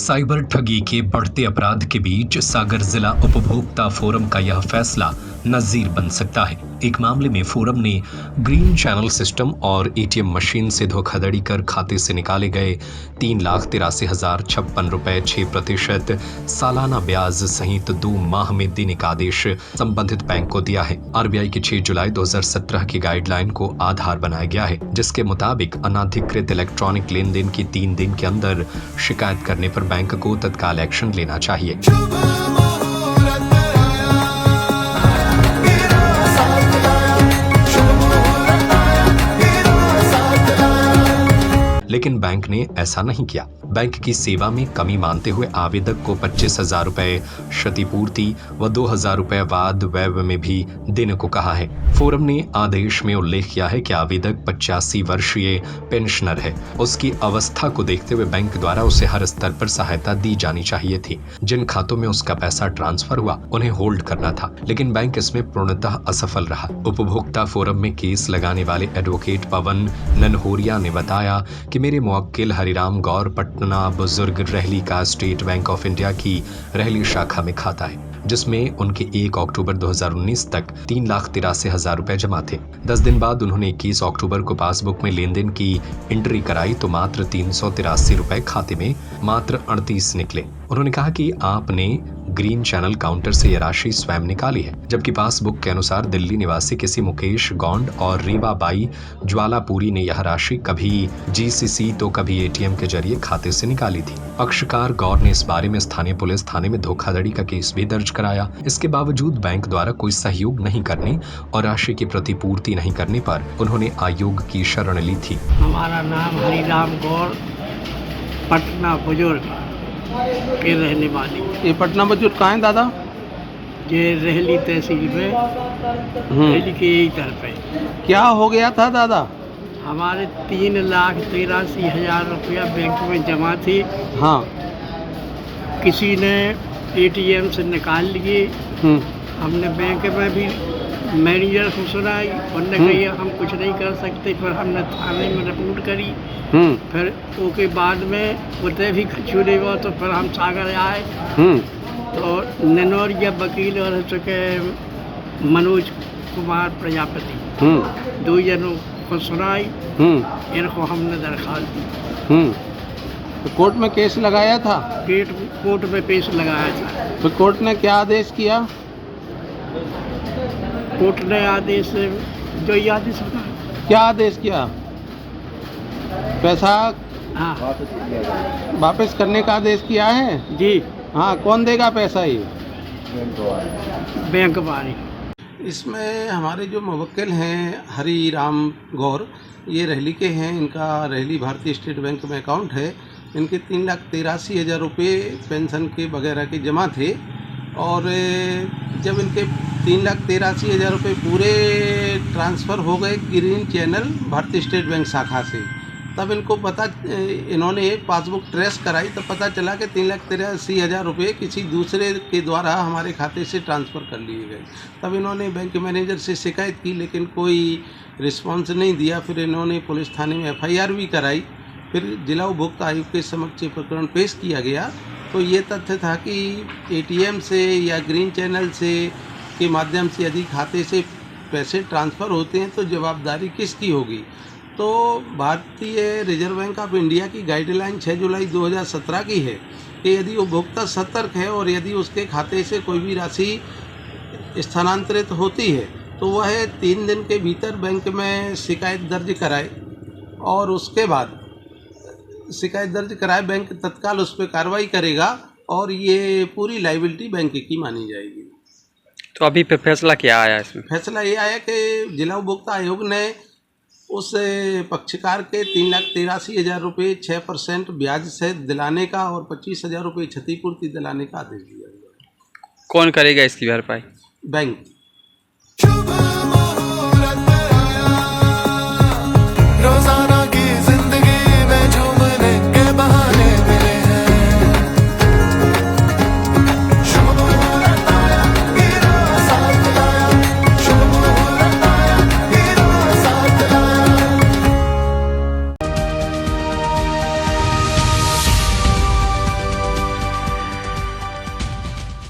Cyber ठगी के बढ़ते अपराध के बीच सागर जिला उपभोक्ता फोरम का यह फैसला नजीर बन सकता है। एक मामले में फोरम ने ग्रीन चैनल सिस्टम और एटीएम मशीन से धोखाधड़ी कर खाते से निकाले गए 3,83,056 रुपए 6% सालाना ब्याज सहित 2 माह में देने का आदेश संबंधित बैंक को दिया है। आरबीआई की 6 जुलाई 2017 की गाइडलाइन को आधार बनाया गया है, जिसके मुताबिक अनाधिकृत इलेक्ट्रॉनिक लेन देन की 3 दिन के अंदर शिकायत करने पर बैंक को तत्काल एक्शन लेना चाहिए। लेकिन बैंक ने ऐसा नहीं किया। बैंक की सेवा में कमी मानते हुए आवेदक को 25,000 रुपए क्षतिपूर्ति व 2,000 रुपए वाद वैव में भी देने को कहा है। फोरम ने आदेश में उल्लेख किया है कि आवेदक 85 वर्षीय पेंशनर है। उसकी अवस्था को देखते हुए बैंक द्वारा उसे हर स्तर पर सहायता दी जानी चाहिए थी। जिन खातों में उसका पैसा ट्रांसफर हुआ उन्हें होल्ड करना था, लेकिन बैंक इसमें पूर्णतः असफल रहा। उपभोक्ता फोरम में केस लगाने वाले एडवोकेट पवन ननहोरिया ने बताया कि मेरे मुवक्किल हरिराम गौर पटना बुजुर्ग रहली का स्टेट बैंक ऑफ इंडिया की रहली शाखा में खाता है, जिसमें उनके 1 अक्टूबर 2019 तक 3,83,000 रुपए जमा थे। 10 दिन बाद उन्होंने 21 अक्टूबर को पासबुक में लेन देन की एंट्री कराई तो मात्र 383 रुपए खाते में मात्र 38 निकले। उन्होंने कहा कि आपने ग्रीन चैनल काउंटर से यह राशि स्वयं निकाली है, जबकि पासबुक के अनुसार दिल्ली निवासी किसी मुकेश गौंड और रीवाबाई ज्वालापुरी ने यह राशि कभी जीसीसी तो कभी एटीएम के जरिए खाते से निकाली थी। पक्षकार गौर ने इस बारे में स्थानीय पुलिस थाने में धोखाधड़ी का केस भी दर्ज कराया। इसके बावजूद बैंक द्वारा कोई सहयोग नहीं करने और राशि की प्रतिपूर्ति नहीं करने पर उन्होंने आयोग की शरण ली थी। हमारा नाम हरिराम गौर, पटना बुजुर्ग के रहने वाली। ये पटना बुजुर्ग कहाँ है दादा? ये रहली तहसील में रहली के यही तरफ है। क्या हो गया था दादा? हमारे 3,83,000 रुपया बैंक में जमा थी। हाँ। किसी ने एटीएम से निकाल लिए। हमने बैंक में भी मैनेजर को सुनाई, उन्होंने कही हम कुछ नहीं कर सकते। फिर हमने थाने में रिपोर्ट करी। फिर उसके बाद में उतने भी कछु नहीं हुआ तो फिर हम सागर आए तो ननौरिया वकील और चुके मनोज कुमार प्रजापति 2 जनों को सुनाई। इनको हमने दरखास्त दी। तो कोर्ट में केस लगाया था? कोर्ट में केस लगाया था। तो कोर्ट ने क्या आदेश किया? कोर्ट ने आदेश जो ये आदेश होता, क्या आदेश किया? पैसा वापस करने का आदेश किया है जी। हाँ, कौन देगा पैसा? ये बैंक वाले। इसमें हमारे जो मुवक्किल हैं हरिराम गौर, ये रहली के हैं। इनका रहली भारतीय स्टेट बैंक में अकाउंट है। इनके 3,83,000 रुपये पेंशन के वगैरह के जमा थे और जब इनके 3,83,000 रुपये पूरे ट्रांसफ़र हो गए ग्रीन चैनल भारतीय स्टेट बैंक शाखा से, तब इनको पता, इन्होंने पासबुक ट्रेस कराई तब पता चला कि 3,83,000 रुपये किसी दूसरे के द्वारा हमारे खाते से ट्रांसफ़र कर लिए गए। तब इन्होंने बैंक मैनेजर से शिकायत की, लेकिन कोई रिस्पॉन्स नहीं दिया। फिर इन्होंने पुलिस थाने में FIR भी कराई। फिर जिला उपभोक्ता आयुक्त के समक्ष प्रकरण पेश किया गया तो ये तथ्य था कि एटीएम से या ग्रीन चैनल से के माध्यम से यदि खाते से पैसे ट्रांसफ़र होते हैं तो जवाबदारी किसकी होगी। तो भारतीय रिजर्व बैंक ऑफ इंडिया की गाइडलाइन 6 जुलाई 2017 की है कि यदि उपभोक्ता सतर्क है और यदि उसके खाते से कोई भी राशि स्थानांतरित होती है तो वह 3 दिन के भीतर बैंक में शिकायत दर्ज कराए और उसके बाद शिकायत दर्ज कराए बैंक तत्काल उस पर कार्रवाई करेगा और ये पूरी लायबिलिटी बैंक की मानी जाएगी। तो अभी पे फैसला क्या आया इसमें? फैसला ये आया कि जिला उपभोक्ता आयोग ने उस पक्षकार के 3,83,000 रुपये 6% ब्याज से दिलाने का और 25,000 रुपये क्षतिपूर्ति दिलाने का आदेश दिया गया। कौन करेगा इसकी भरपाई? बैंक।